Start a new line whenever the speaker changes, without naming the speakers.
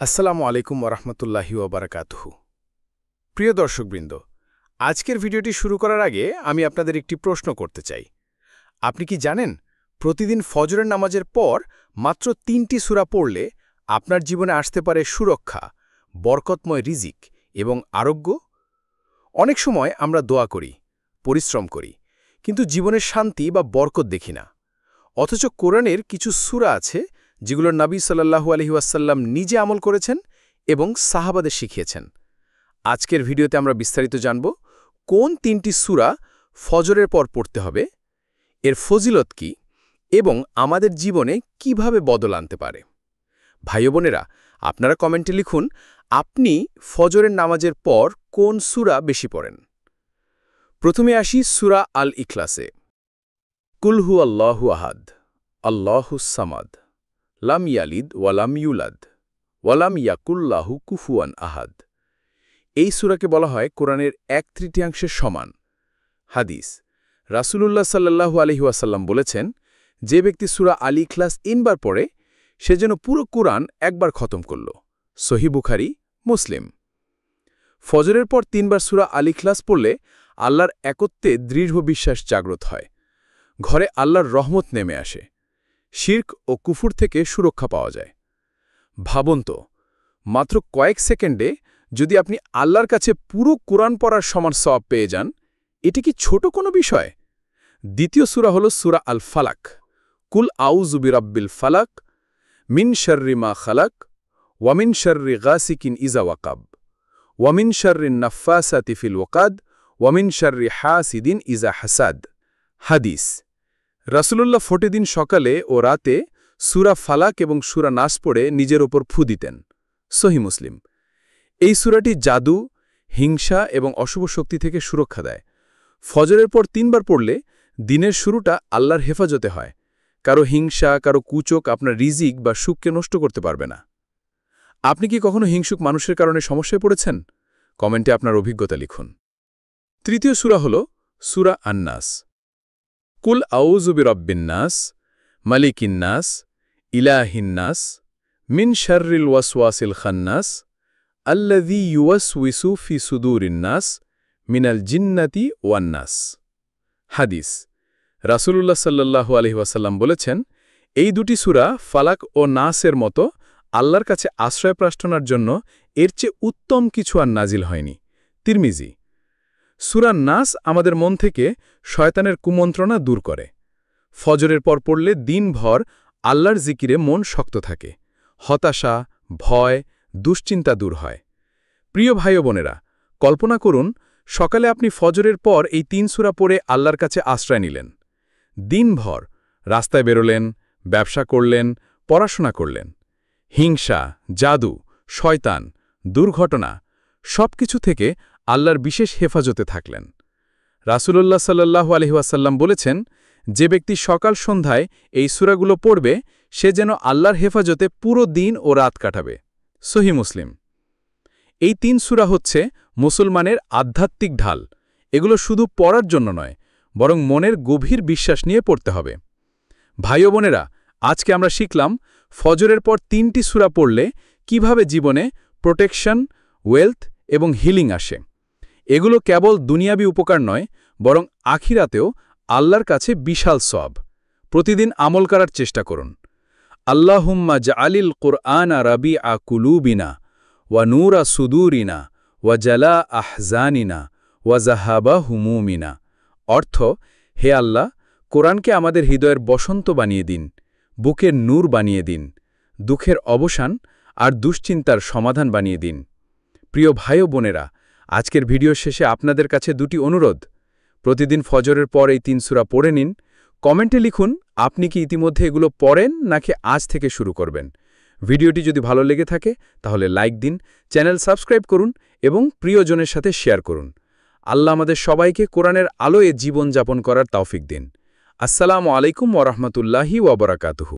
আসসালামু আলাইকুম ওরহমতুল্লাহি ওবারাকাতুহু। প্রিয় দর্শকবৃন্দ, আজকের ভিডিওটি শুরু করার আগে আমি আপনাদের একটি প্রশ্ন করতে চাই। আপনি কি জানেন প্রতিদিন ফজরের নামাজের পর মাত্র ৩টি সূরা পড়লে আপনার জীবনে আসতে পারে সুরক্ষা, বরকতময় রিজিক এবং আরোগ্য? অনেক সময় আমরা দোয়া করি, পরিশ্রম করি, কিন্তু জীবনের শান্তি বা বরকত দেখি না। অথচ কোরআনের কিছু সূরা আছে যেগুলো নবী সাল্লাল্লাহু আলাইহি ওয়াসাল্লাম নিজে আমল করেছেন এবং সাহাবাদের শিখিয়েছেন। আজকের ভিডিওতে আমরা বিস্তারিত জানব কোন ৩টি সূরা ফজরের পর পড়তে হবে, এর ফজিলত কি এবং আমাদের জীবনে কিভাবে বদল আনতে পারে। ভাই বোনেরা, আপনারা কমেন্টে লিখুন আপনি ফজরের নামাজের পর কোন সূরা বেশি পড়েন। প্রথমে আসি সূরা আল ইখলাসে। কুল হুয়াল্লাহু আহাদ, আল্লাহুস সামাদ, লাম ইয়ালিদ ওয়ালাম ইউলাদ, ওয়ালাম ইয়াকুল্লাহু কুফুয়ান আহাদ। এই সূরাকে বলা হয় কোরআনের 1/3 সমান। হাদিস, রাসূলুল্লাহ সাল্লাল্লাহু আলাইহি ওয়াসাল্লাম বলেছেন, যে ব্যক্তি সূরা আল ইখলাস 3 বার পড়ে সে যেন পুরো কোরআন একবার খতম করল। সহিহ বুখারী, মুসলিম। ফজরের পর 3 বার সূরা আল ইখলাস পড়লে আল্লাহর একত্বে দৃঢ় বিশ্বাস জাগ্রত হয়। ঘরে আল্লাহর রহমত নেমে আসে। শিরক ও কুফর থেকে সুরক্ষা পাওয়া যায়। ভাবুন তো, মাত্র কয়েক সেকেন্ডে যদি আপনি আল্লাহর কাছে পুরো কোরআন পড়ার সমান সওয়াব পেয়ে যান, এটি কি ছোট কোনো বিষয়? দ্বিতীয় সূরা হল সূরা আল ফালাক। কুল আউযু বিরাব্বিল ফালাক, মিন শাররি মা খালাক, ওয়া মিন শাররি গাসিকিন ইযা ওয়াকাব, ওয়া মিন শাররিন নাফাসাতি ফিল ওয়াকাদ, ওয়া মিন শাররি হাসিদিন ইযা হাসাদ। হাদিস, রাসূলুল্লাহ 40 দিন সকালে ও রাতে সূরা ফালাক এবং সূরা নাস পড়ে নিজের ওপর ফু দিতেন। সহিহ মুসলিম। এই সূরাটি জাদু, হিংসা এবং অশুভ শক্তি থেকে সুরক্ষা দেয়। ফজরের পর 3 বার পড়লে দিনের শুরুটা আল্লাহর হেফাজতে হয়। কারো হিংসা, কারো কুচক আপনার রিজিক বা সুখকে নষ্ট করতে পারবে না। আপনি কি কখনো হিংসুক মানুষের কারণে সমস্যায় পড়েছেন? কমেন্টে আপনার অভিজ্ঞতা লিখুন। তৃতীয় সূরা হল সূরা আন-নাস। কুল আউযু বিরাব্বিন নাস, মালিকিন নাস, ইলাহিন নাস, মিন শাররিল ওয়াসওয়াসিল খান্নাস, আল্লাযী ইউওয়াসউিসু ফি সুদুরিন নাস, মিনাল জিন্নাতি ওয়ান নাস। হাদিস, রাসূলুল্লাহ সাল্লাল্লাহু আলাইহি ওয়াসাল্লাম বলেছেন, এই দুটি সূরা ফালাক ও নাসের মতো আল্লাহর কাছে আশ্রয় প্রার্থনার জন্য এর চেয়ে উত্তম কিছু আর নাজিল হয়নি। তিরমিজি। সূরা নাস আমাদের মন থেকে শয়তানের কুমন্ত্রণা দূর করে। ফজরের পর পড়লে দিনভর আল্লাহর জিকিরে মন শক্ত থাকে। হতাশা, ভয়, দুশ্চিন্তা দূর হয়। প্রিয় ভাই বোনেরা, কল্পনা করুন সকালে আপনি ফজরের পর এই 3 সূরা পড়ে আল্লাহর কাছে আশ্রয় নিলেন। দিনভর রাস্তায় বেরোলেন, ব্যবসা করলেন, পড়াশোনা করলেন। হিংসা, জাদু, শয়তান, দুর্ঘটনা সবকিছু থেকে আল্লাহর বিশেষ হেফাজতে থাকলেন। রাসূলুল্লাহ সাল্লাল্লাহু আলাইহি ওয়াসাল্লাম বলেছেন, যে ব্যক্তি সকাল সন্ধ্যায় এই সূরাগুলো পড়বে সে যেন আল্লাহর হেফাজতে পুরো দিন ও রাত কাটাবে। সহিহ মুসলিম। এই 3 সূরা হচ্ছে মুসলমানের আধ্যাত্মিক ঢাল। এগুলো শুধু পড়ার জন্য নয়, বরং মনের গভীর বিশ্বাস নিয়ে পড়তে হবে। ভাই বোনেরা, আজকে আমরা শিখলাম ফজরের পর 3টি সূরা পড়লে কিভাবে জীবনে প্রোটেকশন, ওয়েলথ এবং হিলিং আসে। এগুলো কেবল দুনিয়াবী উপকার নয়, বরং আখিরাতেও আল্লাহর কাছে বিশাল সওয়াব। প্রতিদিন আমল করার চেষ্টা করুন। আল্লাহুম্মা জাআলিল কুরআনা রাবিআ কুলুবিনা ওয়া নূরা সুদুরিনা ওয়া জালা আহজানিনা ওয়া যাহাবা হুমুমিনা। অর্থ, হে আল্লাহ, কোরআনকে আমাদের হৃদয়ের বসন্ত বানিয়ে দিন, বুকের নূর বানিয়ে দিন, দুঃখের অবসান আর দুশ্চিন্তার সমাধান বানিয়ে দিন। প্রিয় ভাই ও বোনেরা, আজকের ভিডিও শেষে আপনাদের কাছে 2টি অনুরোধ। প্রতিদিন ফজরের পর এই 3 সূরা পড়ে নিন। কমেন্টে লিখুন আপনি কি ইতিমধ্যে এগুলো পড়েন নাকি আজ থেকে শুরু করবেন। ভিডিওটি যদি ভালো লেগে থাকে তাহলে লাইক দিন, চ্যানেল সাবস্ক্রাইব করুন এবং প্রিয়জনের সাথে শেয়ার করুন। আল্লাহ আমাদের সবাইকে কোরআনের আলোয় জীবনযাপন করার তৌফিক দিন। আসসালামু আলাইকুম ওয়া রাহমাতুল্লাহি ওয়া বারাকাতুহু।